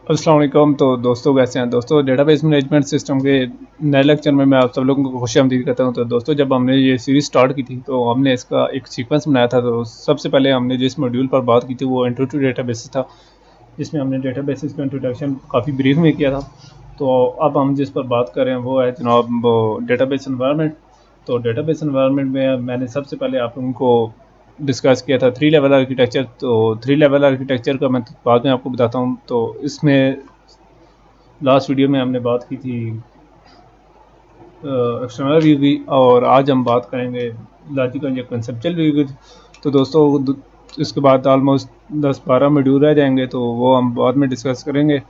अस्सलाम वालेकुम। तो दोस्तों कैसे हैं दोस्तों, डेटाबेस मैनेजमेंट सिस्टम के नए लेक्चर में मैं आप सब लोगों को खुशामदीद कहता हूं। तो दोस्तों, जब हमने ये सीरीज़ स्टार्ट की थी तो हमने इसका एक सीक्वेंस बनाया था। तो सबसे पहले हमने जिस मॉड्यूल पर बात की थी वो इंट्रो टू डेटाबेस था, जिसमें हमने डेटाबेसेस का इंट्रोडक्शन काफ़ी ब्रीफ में किया था। तो अब हम जिस पर बात कर रहे हैं वो है जनाब डेटाबेस एनवायरनमेंट। तो डेटाबेस एनवायरनमेंट में मैंने सबसे पहले आप लोगों को डिस्कस किया था 3 लेवल आर्किटेक्चर। तो 3 लेवल आर्किटेक्चर का मैं बाद में आपको बताता हूँ। तो इसमें लास्ट वीडियो में हमने बात की थी एक्सटर्नल व्यू की, और आज हम बात करेंगे लॉजिकल या कंसेप्चुअल व्यू की। तो दोस्तों, इसके बाद ऑलमोस्ट 10-12 मॉड्यूल रह जाएंगे, तो वो हम बाद में डिस्कस करेंगे।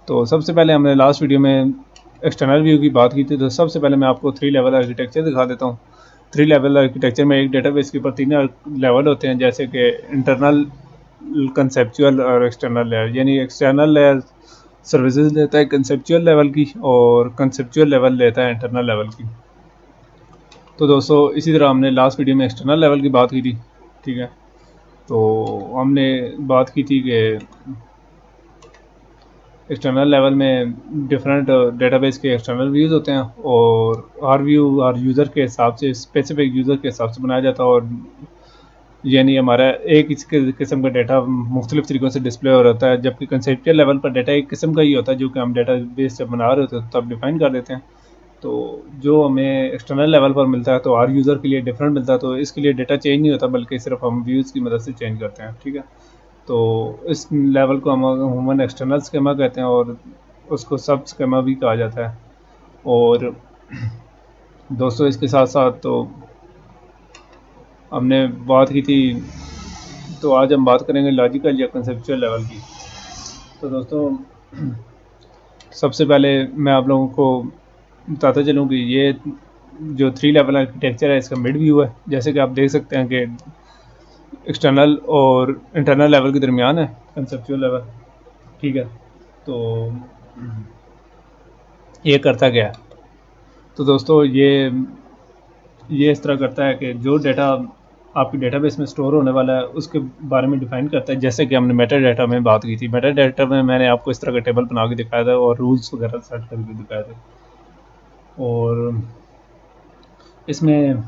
तो सबसे पहले हमने लास्ट वीडियो में एक्सटर्नल व्यू की बात की थी। तो सबसे पहले मैं आपको 3 लेवल आर्किटेक्चर दिखा देता हूँ। 3 लेवल आर्किटेक्चर में एक डेटाबेस के ऊपर 3 लेवल होते हैं, जैसे कि इंटरनल, कंसेप्चुअल और एक्सटर्नल लेयर। यानी एक्सटर्नल लेयर सर्विसेज लेता है कंसेप्चुअल लेवल की, और कंसेप्चुअल लेवल लेता है इंटरनल लेवल की। तो दोस्तों, इसी तरह हमने लास्ट वीडियो में एक्सटर्नल लेवल की बात की थी, ठीक है। तो हमने बात की थी कि एक्सटर्नल लेवल में डिफरेंट डेटाबेस के एक्सटर्नल व्यूज़ होते हैं, और हर व्यू हर यूज़र के हिसाब से, स्पेसिफिक यूज़र के हिसाब से बनाया जाता है। और यानी हमारा एक ही किस्म का डाटा मुख्तलिफ तरीक़ों से डिस्प्ले हो रहा है, जबकि कंसेप्चुअल लेवल पर डाटा एक किस्म का ही होता है, जो कि हम डाटा बेस जब बना रहे होते हैं तब डिफाइन कर देते हैं। तो जो हमें एक्सटर्नल लेवल पर मिलता है तो हर यूज़र के लिए डिफरेंट मिलता है। तो इसके लिए डाटा चेंज नहीं होता, बल्कि सिर्फ हम व्यूज़ की मदद से चेंज करते हैं, ठीक है। तो इस लेवल को हम ह्यूमन एक्सटर्नल स्कीमा कहते हैं, और उसको सब स्कीमा भी कहा जाता है। और दोस्तों, इसके साथ साथ तो हमने बात की थी, तो आज हम बात करेंगे लॉजिकल या कंसेप्चुअल लेवल की। तो दोस्तों, सबसे पहले मैं आप लोगों को बताता चलूँ कि ये जो 3 लेवल आर्किटेक्चर है इसका मिड व्यू है। जैसे कि आप देख सकते हैं कि एक्सटर्नल और इंटरनल लेवल के दरमियान है कंसेप्चुअल लेवल, ठीक है। तो ये करता क्या है? तो दोस्तों, ये इस तरह करता है कि जो डाटा आपकी डेटाबेस में स्टोर होने वाला है उसके बारे में डिफाइन करता है। जैसे कि हमने मेटा डाटा में बात की थी। मेटा डाटा में मैंने आपको इस तरह का टेबल बना के दिखाया था और रूल्स वगैरह सेट करके दिखाए थे। और इसमें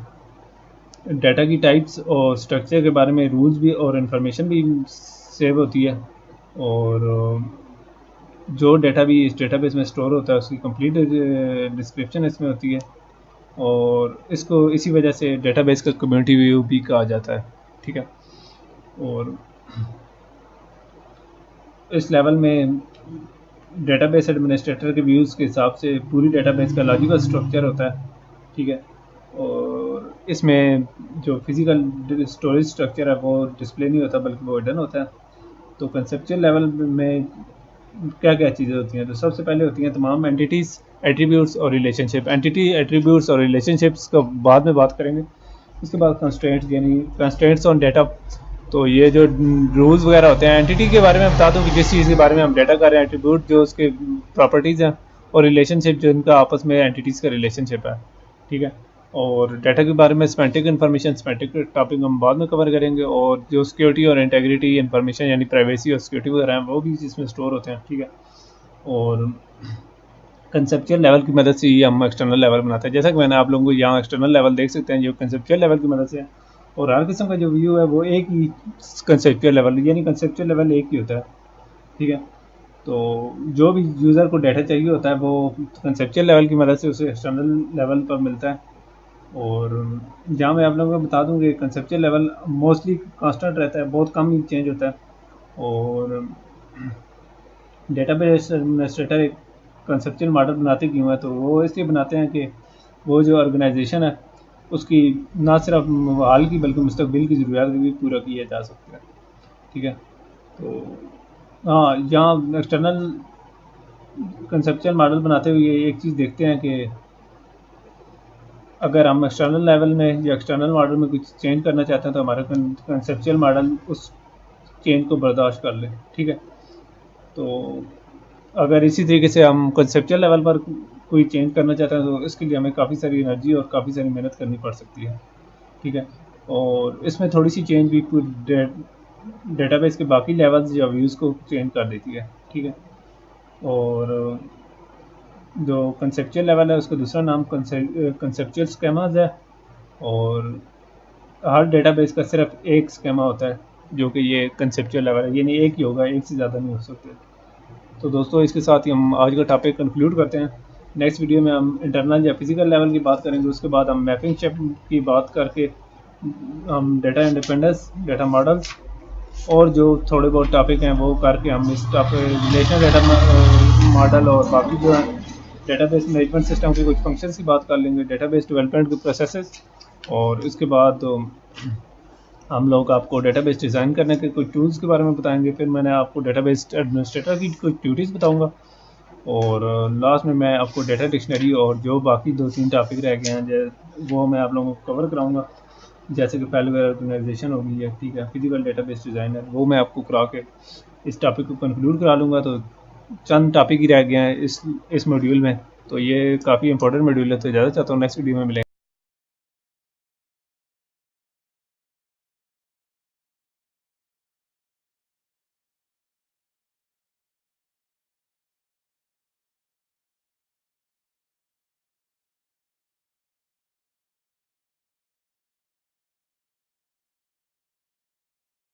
डाटा की टाइप्स और स्ट्रक्चर के बारे में रूल्स भी और इन्फॉर्मेशन भी सेव होती है। और जो डाटा भी इस डेटाबेस में स्टोर होता है उसकी कंप्लीट डिस्क्रिप्शन इसमें होती है। और इसको इसी वजह से डेटाबेस का कम्युनिटी व्यू भी कहा जाता है, ठीक है। और इस लेवल में डेटाबेस एडमिनिस्ट्रेटर के व्यूज़ के हिसाब से पूरी डेटाबेस का लॉजिकल स्ट्रक्चर होता है, ठीक है। और इसमें जो फिज़िकल स्टोरेज स्ट्रक्चर है वो डिस्प्ले नहीं होता, बल्कि वो हिडन होता है। तो कंसेप्चुअल लेवल में क्या क्या चीज़ें होती हैं? तो सबसे पहले होती हैं तमाम एंटिटीज़, एट्रीब्यूट्स और रिलेशनशिप। एंटिटी, एट्रीब्यूट्स और रिलेशनशिप्स का बाद में बात करेंगे। उसके बाद कंस्ट्रेंट्स, यानी कंस्ट्रेंट्स ऑन डाटा। तो ये जो रूल्स वगैरह होते हैं, एंटिटी के बारे में बता दूं कि जिस चीज़ के बारे में हम डाटा कर रहे हैं, एट्रीब्यूट जो उसके प्रॉपर्टीज़ हैं, और रिलेशनशिप जो इनका आपस में एंटिटीज़ का रिलेशनशिप है, ठीक है। और डाटा के बारे में स्पेंटिक इन्फॉर्मेशन, स्पेंटिक टॉपिक हम बाद में कवर करेंगे। और जो सिक्योरिटी और इंटेग्रिटी इन्फॉर्मेशन यानी प्राइवेसी और सिक्योरिटी वगैरह हैं वो भी इसमें स्टोर होते हैं, ठीक है। और कंसेप्चुअल लेवल की मदद से ही हम एक्सटर्नल लेवल बनाते हैं। जैसा कि मैंने आप लोगों को यहाँ एक्सटर्नल लेवल देख सकते हैं जो कंसेप्चुअल लेवल की मदद से है। और हर किस्म का जो व्यू है वो एक ही कंसेप्चुअल लेवल, यानी कंसेप्चुअल लेवल एक ही होता है, ठीक है। तो जो भी यूज़र को डाटा चाहिए होता है वो कंसेप्चुअल लेवल की मदद से उसे एक्सटर्नल लेवल पर मिलता है। और जहाँ मैं आप लोगों को बता दूँ कि कंसेप्चुअल लेवल मोस्टली कांस्टेंट रहता है, बहुत कम ही चेंज होता है। और डेटाबेस एडमिनिस्ट्रेटर एक कंसेप्चुअल मॉडल बनाते क्यों है? तो वो इसलिए बनाते हैं कि वो जो ऑर्गेनाइजेशन है उसकी ना सिर्फ हाल की बल्कि मुस्तकबिल की ज़रूरियात भी पूरा किया जा सकता है, ठीक है। तो हाँ, यहाँ एक्सटर्नल कंसेप्चुअल मॉडल बनाते हुए एक चीज़ देखते हैं कि अगर हम एक्सटर्नल लेवल में या एक्सटर्नल मॉडल में कुछ चेंज करना चाहते हैं तो हमारा कंसेप्चुअल मॉडल उस चेंज को बर्दाश्त कर ले, ठीक है। तो अगर इसी तरीके से हम कंसेप्चुअल लेवल पर कोई चेंज करना चाहते हैं तो इसके लिए हमें काफ़ी सारी एनर्जी और काफ़ी सारी मेहनत करनी पड़ सकती है, ठीक है। और इसमें थोड़ी सी चेंज भी डेटाबेस के बाकी लेवल्स या व्यूज़ को चेंज कर देती है, ठीक है। और जो कंसेप्चुअल लेवल है उसका दूसरा नाम कंसेप्चुअल स्केमाज है। और हर डेटाबेस का सिर्फ एक स्केमा होता है जो कि ये कंसेप्चुअल लेवल है, यानी एक ही होगा, एक से ज़्यादा नहीं हो सकते। तो दोस्तों इसके साथ ही हम आज का टॉपिक कंक्लूड करते हैं। नेक्स्ट वीडियो में हम इंटरनल या फिजिकल लेवल की बात करेंगे, उसके बाद हम मैपिंग शेप की बात करके हम डेटा इंडिपेंडेंस, डेटा मॉडल्स और जो थोड़े बहुत टॉपिक हैं वो करके हम इस टॉपिक रिलेशनल डेटा मॉडल और बाकी जो है डेटाबेस मैनेजमेंट सिस्टम के कुछ फंक्शंस की बात कर लेंगे, डेटाबेस डेवलपमेंट के प्रोसेसेस। और इसके बाद हम लोग आपको डेटाबेस डिज़ाइन करने के कुछ टूल्स के बारे में बताएंगे। फिर मैंने आपको डेटाबेस एडमिनिस्ट्रेटर की कुछ ड्यूटीज़ बताऊंगा। और लास्ट में मैं आपको डेटा डिक्शनरी और जो बाकी 2-3 टॉपिक रह गए हैं वो मैं आप लोगों को कवर कराऊंगा, जैसे कि फाइल ऑर्गेनाइजेशन होगी है, ठीक है, फिजिकल डेटाबेस डिज़ाइनर, वो मैं आपको करा के इस टॉपिक को कंक्लूड करा लूँगा। तो चंद टॉपिक ही रह गए हैं इस मॉड्यूल में, तो ये काफ़ी इंपॉर्टेंट मॉड्यूल है। तो ज़्यादा चाहता हूँ नेक्स्ट वीडियो में मिलेंगे।